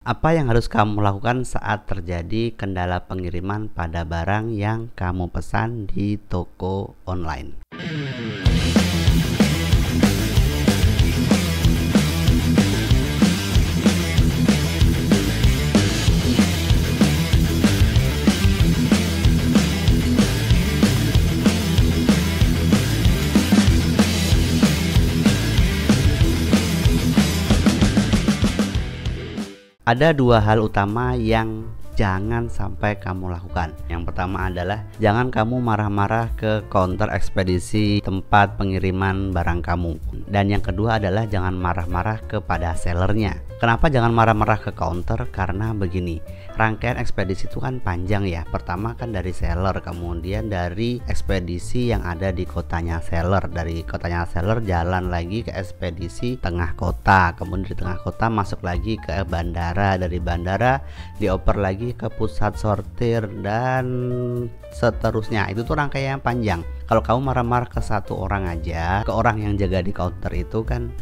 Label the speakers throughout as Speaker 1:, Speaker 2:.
Speaker 1: Apa yang harus kamu lakukan saat terjadi kendala pengiriman pada barang yang kamu pesan di toko online? Ada dua hal utama yang jangan sampai kamu lakukan. Yang pertama adalah jangan kamu marah-marah ke counter ekspedisi tempat pengiriman barang kamu. Dan yang kedua adalah jangan marah-marah kepada sellernya. Kenapa jangan marah-marah ke counter? Karena begini, rangkaian ekspedisi itu kan panjang ya. Pertama kan dari seller, kemudian dari ekspedisi yang ada di kotanya seller, dari kotanya seller jalan lagi ke ekspedisi tengah kota, kemudian di tengah kota masuk lagi ke bandara, dari bandara dioper lagi ke pusat sortir dan seterusnya. Itu tuh rangkaian panjang. Kalau kamu marah-marah ke satu orang aja, ke orang yang jaga di counter itu kan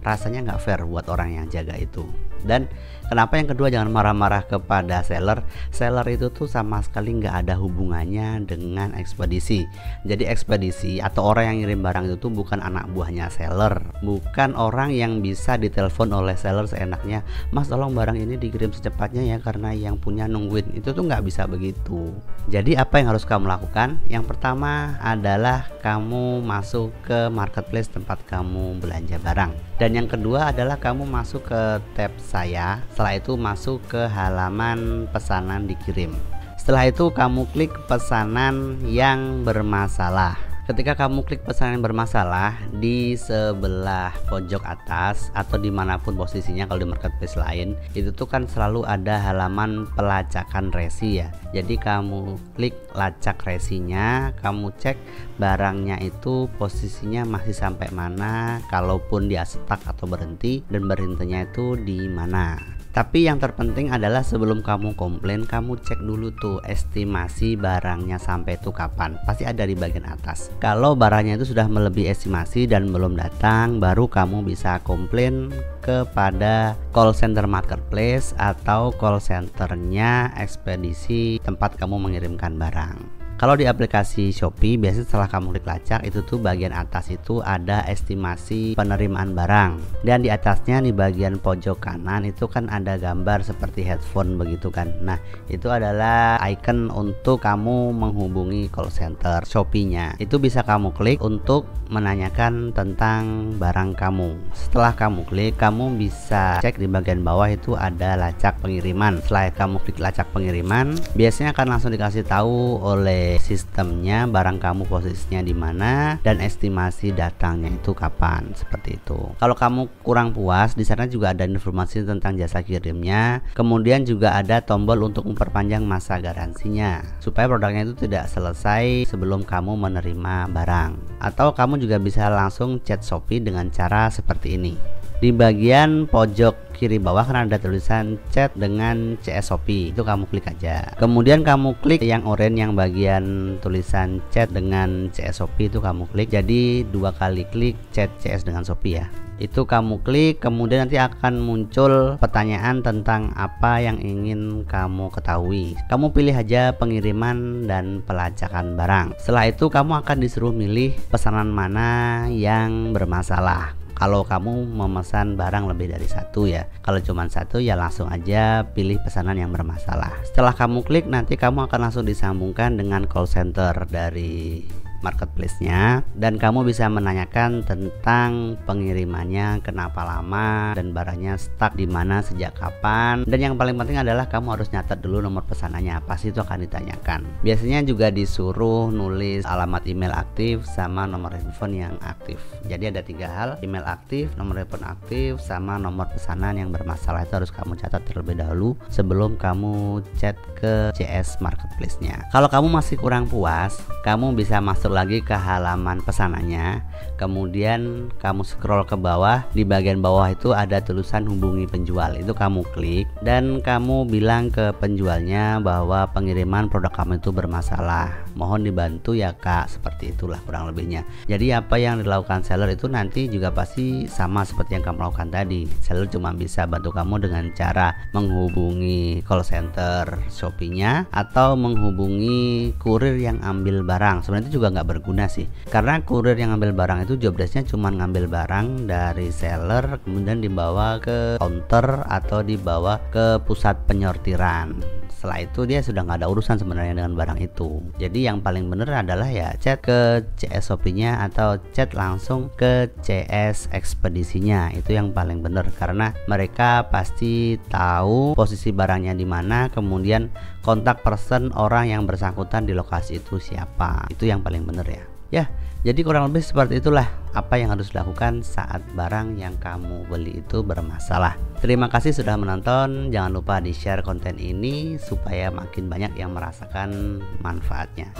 Speaker 1: rasanya nggak fair buat orang yang jaga itu. Dan kenapa yang kedua jangan marah-marah kepada seller? Seller itu tuh sama sekali nggak ada hubungannya dengan ekspedisi. Jadi ekspedisi atau orang yang ngirim barang itu tuh bukan anak buahnya seller, bukan orang yang bisa ditelepon oleh seller seenaknya, "Mas, tolong barang ini dikirim secepatnya ya karena yang punya nungguin." Itu tuh nggak bisa begitu. Jadi apa yang harus kamu lakukan? Yang pertama adalah kamu masuk ke marketplace tempat kamu belanja barang. Dan yang kedua adalah kamu masuk ke tab saya. Setelah itu masuk ke halaman pesanan dikirim. Setelah itu kamu klik pesanan yang bermasalah. Ketika kamu klik pesanan yang bermasalah, di sebelah pojok atas atau dimanapun posisinya kalau di marketplace lain, itu tuh kan selalu ada halaman pelacakan resi ya. Jadi kamu klik lacak resinya, kamu cek barangnya itu posisinya masih sampai mana, kalaupun dia stuck atau berhenti, dan berhentinya itu di mana. Tapi yang terpenting adalah sebelum kamu komplain, kamu cek dulu tuh estimasi barangnya sampai itu kapan. Pasti ada di bagian atas. Kalau barangnya itu sudah melebihi estimasi dan belum datang, baru kamu bisa komplain kepada call center marketplace atau call centernya ekspedisi tempat kamu mengirimkan barang. Kalau di aplikasi Shopee, biasanya setelah kamu klik lacak itu tuh bagian atas itu ada estimasi penerimaan barang, dan di atasnya di bagian pojok kanan itu kan ada gambar seperti headphone begitu kan. Nah, itu adalah icon untuk kamu menghubungi call center Shopee-nya. Itu bisa kamu klik untuk menanyakan tentang barang kamu. Setelah kamu klik, kamu bisa cek di bagian bawah itu ada lacak pengiriman. Setelah kamu klik lacak pengiriman, biasanya akan langsung dikasih tahu oleh sistemnya barang kamu posisinya di mana dan estimasi datangnya itu kapan, seperti itu. Kalau kamu kurang puas, di sana juga ada informasi tentang jasa kirimnya. Kemudian juga ada tombol untuk memperpanjang masa garansinya supaya produknya itu tidak selesai sebelum kamu menerima barang. Atau kamu juga bisa langsung chat Shopee dengan cara seperti ini. Di bagian pojok kiri bawah kan ada tulisan chat dengan CS Shopee, itu kamu klik aja. Kemudian kamu klik yang oranye yang bagian tulisan chat dengan CS Shopee, itu kamu klik. Jadi dua kali klik chat CS dengan Shopee ya. Itu kamu klik, kemudian nanti akan muncul pertanyaan tentang apa yang ingin kamu ketahui. Kamu pilih aja pengiriman dan pelacakan barang. Setelah itu kamu akan disuruh milih pesanan mana yang bermasalah. Kalau kamu memesan barang lebih dari satu ya, kalau cuma satu ya langsung aja pilih pesanan yang bermasalah. Setelah kamu klik, nanti kamu akan langsung disambungkan dengan call center dari marketplace-nya, dan kamu bisa menanyakan tentang pengirimannya, kenapa lama, dan barangnya stuck di mana, sejak kapan. Dan yang paling penting adalah kamu harus nyatet dulu nomor pesanannya, pasti itu akan ditanyakan. Biasanya juga disuruh nulis alamat email aktif sama nomor handphone yang aktif. Jadi ada tiga hal: email aktif, nomor handphone aktif, sama nomor pesanan yang bermasalah. Itu harus kamu catat terlebih dahulu sebelum kamu chat ke CS marketplace-nya. Kalau kamu masih kurang puas, kamu bisa masuk lagi ke halaman pesanannya, kemudian kamu scroll ke bawah. Di bagian bawah itu ada tulisan hubungi penjual, itu kamu klik dan kamu bilang ke penjualnya bahwa pengiriman produk kamu itu bermasalah. mohon dibantu ya kak, seperti itulah kurang lebihnya. Jadi apa yang dilakukan seller itu nanti juga pasti sama seperti yang kamu lakukan tadi. Seller cuma bisa bantu kamu dengan cara menghubungi call center Shopee-nya atau menghubungi kurir yang ambil barang. Sebenarnya itu juga nggak berguna sih, karena kurir yang ambil barang itu jobdesknya cuma ngambil barang dari seller kemudian dibawa ke counter atau dibawa ke pusat penyortiran. Setelah itu dia sudah nggak ada urusan sebenarnya dengan barang itu. Jadi yang paling bener adalah ya chat ke CS Shopee-nya atau chat langsung ke CS ekspedisinya. Itu yang paling bener karena mereka pasti tahu posisi barangnya di mana, kemudian kontak person orang yang bersangkutan di lokasi itu siapa. Itu yang paling bener ya. Ya, jadi kurang lebih seperti itulah apa yang harus dilakukan saat barang yang kamu beli itu bermasalah. Terima kasih sudah menonton. Jangan lupa di-share konten ini supaya makin banyak yang merasakan manfaatnya.